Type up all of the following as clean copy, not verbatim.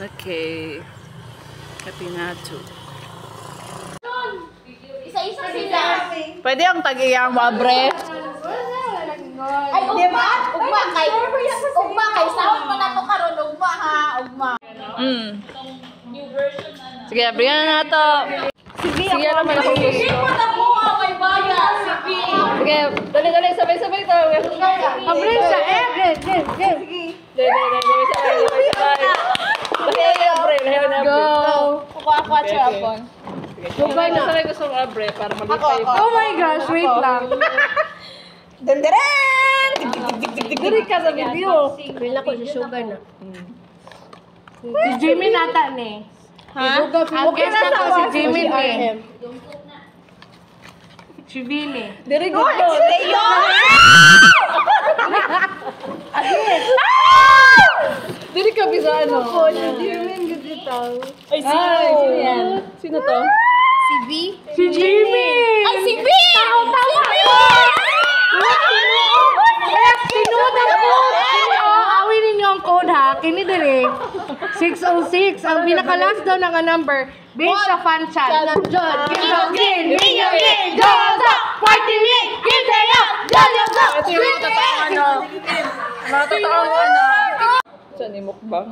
Okay. Kapinato. Isa-isa sila. Pwede ang tag-iyang wabre? Ay, ugma! Ugma kay sahod mo na to karon, ugma ha, ugma. Sige, bigyan na nato. Sige naman ako gusto. Sige, patabuha, may bayad. Sige, dali, sabay-sabay to. Abre siya, Sige. Sabay. Go. Kukuha siya apon. Sabay na sabay gusto ng abre para malipay. Oh my gosh, wait lang. Denderen! Diri ka sa video. Wala ko si Sugar na. Si Jimmy nata ni. Ha? Ang guest na ko si Jimmy ni. Si Billy. Diri ko to. Leo! Diri ka bisa ano? Ay, sino yan? Sino to? Si B? Si Jimmy! Ay, si B! Sinudan ko! Awin ninyo ang code ha. Kini diri. 606. Ang pinaka-last daw na nga number. Based sa fan chat. King, Josa, 48, Kinseya, Josa, Ito yung mga totoong ano. Mga totoong ano. Saan yung mukbang?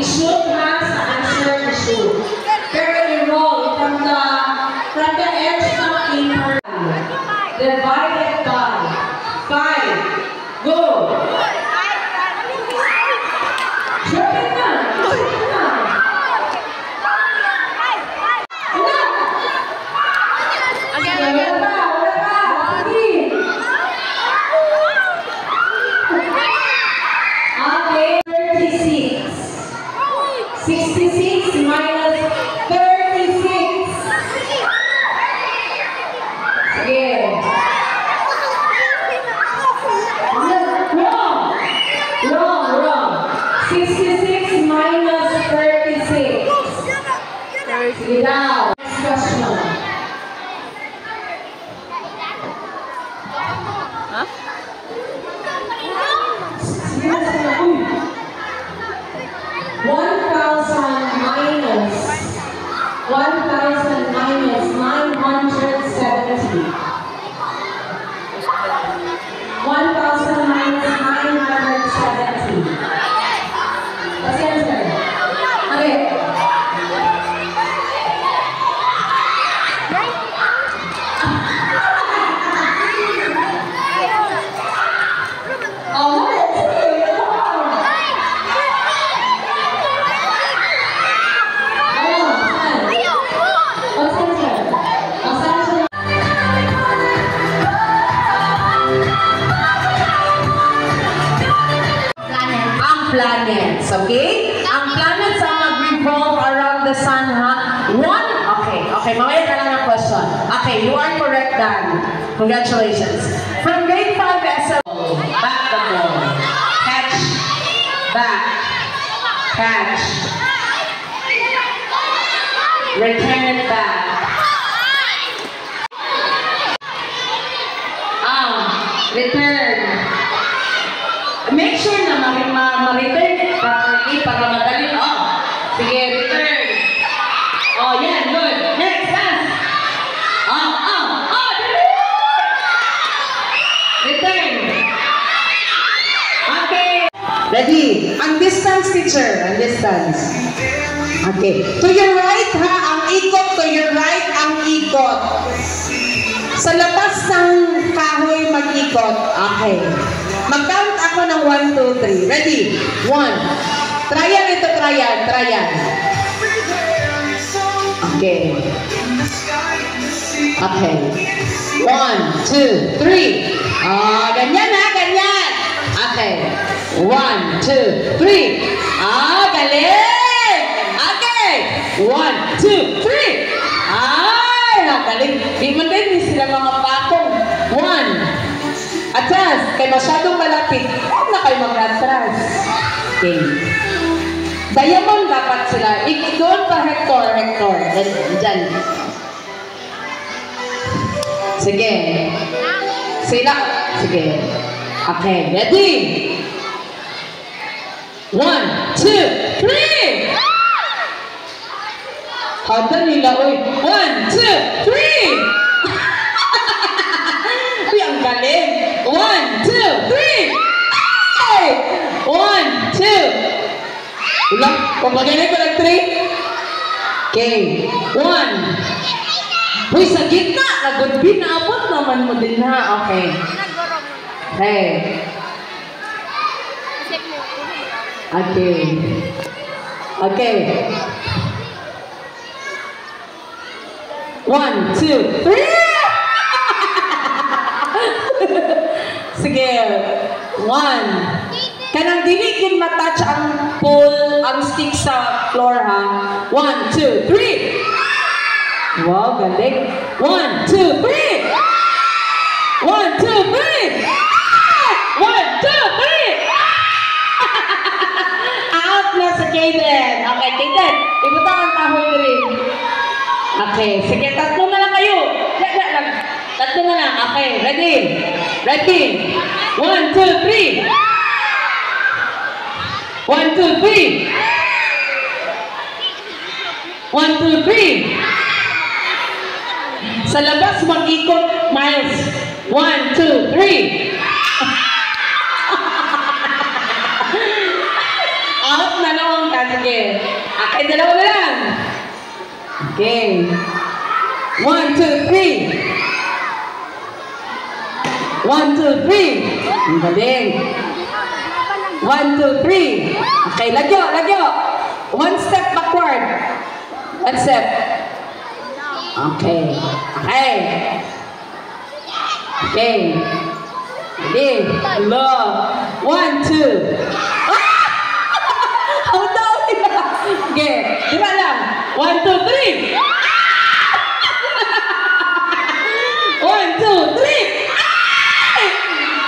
Ishoot ha sa answer na shoot. Pero i-roll from the edge ng paper. Divided by 5. Go! Shorten na! Shorten na! Wala pa! Wala pa! Okay, 36. 66 minus 36. Sige. Wrong. 66 minus 36. Sige daw. Next question. Ha? Sige na sila. 1,000 minus 970. 1,000 minus 970. What's the answer? Okay. Oh, let's see. Planets, okay? Ang planets ang mag-revolve around the sun, ha? One? Okay, mamaya ka lang ang question. Okay, you are correct, Dan. Congratulations. From grade 5 SL, back the ball. Catch, back, catch. Return it back. Return. Make sure na ma-return properly para madali. Sige, return. Yan, good. Next, pass. Return. Okay. Ready? Ang distance, teacher. Ang distance. Okay. To your right, ha? Ang ikot. To your right, ang ikot. Sa labas ng kahoy, mag-ikot. Okay. Mag-count ako ng 1, 2, 3. Ready? 1. Trial ito, trial. Okay. Okay. 1, 2, 3. Ganyan ha, ganyan. Okay. 1, 2, 3. Galing! Okay. 1, 2, 3. Galing. Di man din sila mga patong. 1. Atras. Kay masyadong malapit. Huwag na kayo mag-atras. Okay. Diamond dapat sila. Doon pa Hector. Diyan. Sige. Sila. Sige. Okay. Ready? 1, 2, 3. Handa nila, oy. 1, 2, 3. Uy, ang galing. 1, 2, 3. Ay! 1, 2. Ulang, pamagaling ko ng 3. Okay. 1. Uy, sa gitna. Nagod-bin na abot naman mo din ha. Okay. Okay. Okay. Okay. 1, 2, 3. Sige. 1. Kanang dili kin matouch ang pole, ang stick sa floor ha. 1, 2, 3. Wow, galing. 1, 2, 3. 1, 2, 3. 1, 2, 3. Out na sa Kaden. Okay, Kaden. Ibutan ang kahoy rin. Okay, sige, tatlo na lang kayo. Tatlo na lang. Okay, ready? Ready? 1, 2, 3. 1, 2, 3. 1, 2, 3. Sa labas, mag-ikot, Miles. 1, 2, 3. Out na naman ka. Sige. Okay, dalawa na lang. Okay. 1, 2, 3. 1, 2, 3. Ang galing. 1, 2, 3. Okay, lagyo. 1 step backward. 1 step. Okay. Ready? Love. 1, 2. Ang dami na. Okay. Diba lang? 1, 2, 3. 1, 2, 3.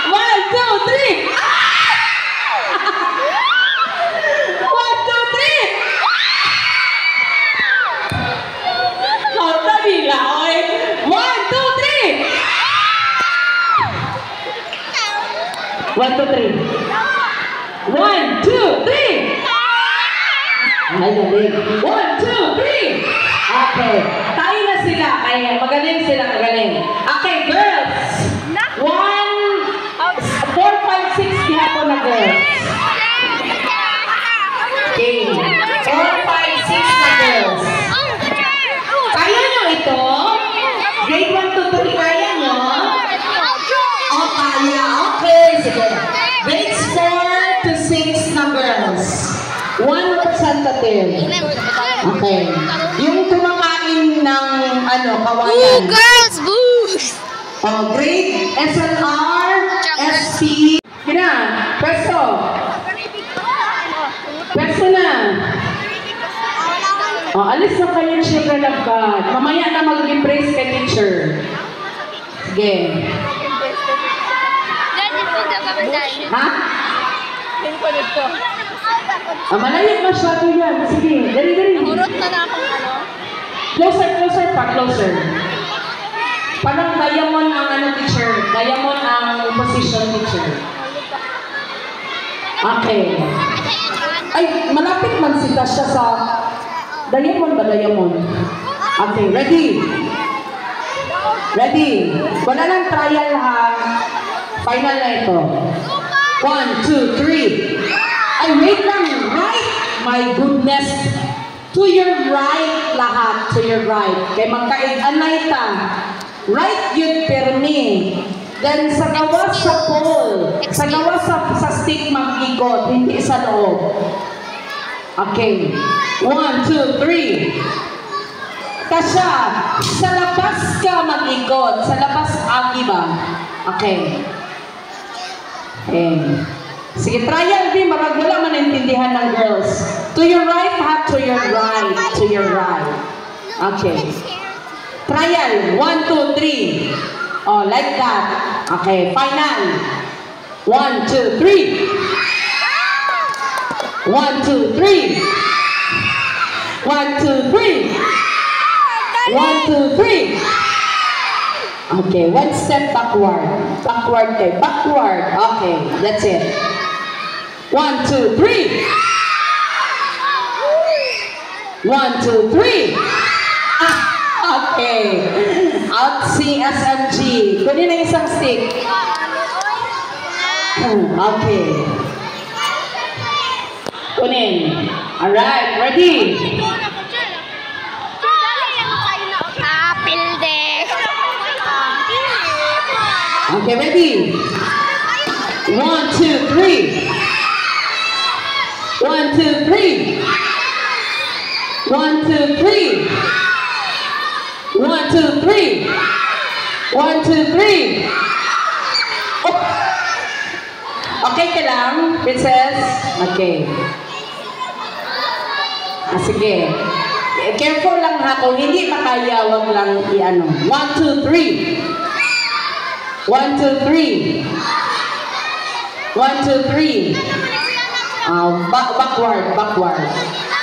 1, 2, 3. 1, 2, 3. Ang dami na. 1, 2, 3. 1, 2, 3. 1, 2, 3. Ay, galing. 1, 2, 3. Okay. Tayo na sila. Kaya magaling sila. Okay, girls. 1, 4, 5, 6 gihapon na girls. Okay. 4, 5, 6 na girls. Kaya nyo ito? Grade 1 to 3 kaya nyo? Oh, kaya. Okay, sige. Grades 4 to 6 na girls. 1 representative. Okay. Yung kumakain ng kawayan. Girls, boost! Grade SNR, SP. Kina, presto. Presto na. Alis na kayo, children of God. Mamaya na mag-impress kay teacher. Sige. Ha? Malayag masyado yan. Sige, dali. Urot na na akong Closer pa, closer. Parang diamond ang teacher. Diamond ang position teacher. Okay. Ay, malapit man si Tasha sa diamond ba diamond? Okay, ready? Ready? Wala lang trial ha. Final na ito. 1, 2, 3. Ay, wait lang. Right? My goodness. To your right lahat. To your right. Kaya magkaig-anay ta. Right yun permi. Then sa gawa sa pole. Sa gawa sa stick mag-ikot. Hindi sa loob. Okay. 1, 2, 3. Tasha, sa labas ka mag-ikot. Sa labas agi ba? Okay. Okay. Sige, trial din, marag wala man naintindihan ng girls. To your right, ha? To your right. To your right. Okay. Trial. 1, 2, 3. Oh, like that. Okay, final. 1, 2, 3. 1, 2, 3. 1, 2, 3. 1, 2, 3. Okay, one step backward. Backward kay backward. Okay, that's it. 1, 2, 3. 1, 2, 3. Okay. Out CSMG. Kunin na isang stick. Okay. Kunin. Alright, ready? Okay, ready? 1, 2, 3. 1, 2, 3. 1, 2, 3. 1, 2, 3. 1, 2, 3. Oh. Okay ka lang, princess? Okay. Sige. Careful lang ha. Kung hindi makaya, wag lang i-ano. 1, 2, 3. 1, 2, 3. 1, 2, 3.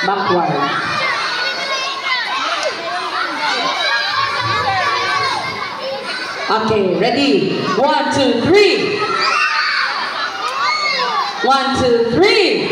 Backward. Okay, ready? 1, 2, 3. 1, 2, 3.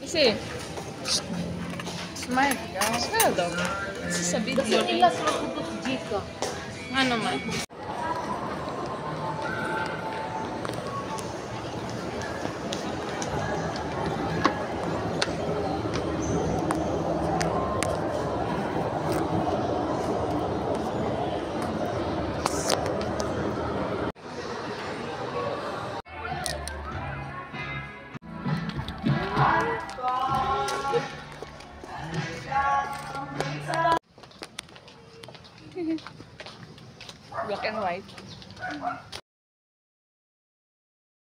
Isi. Smile ka. Smile daw. Sa video. Ano man? Black and white.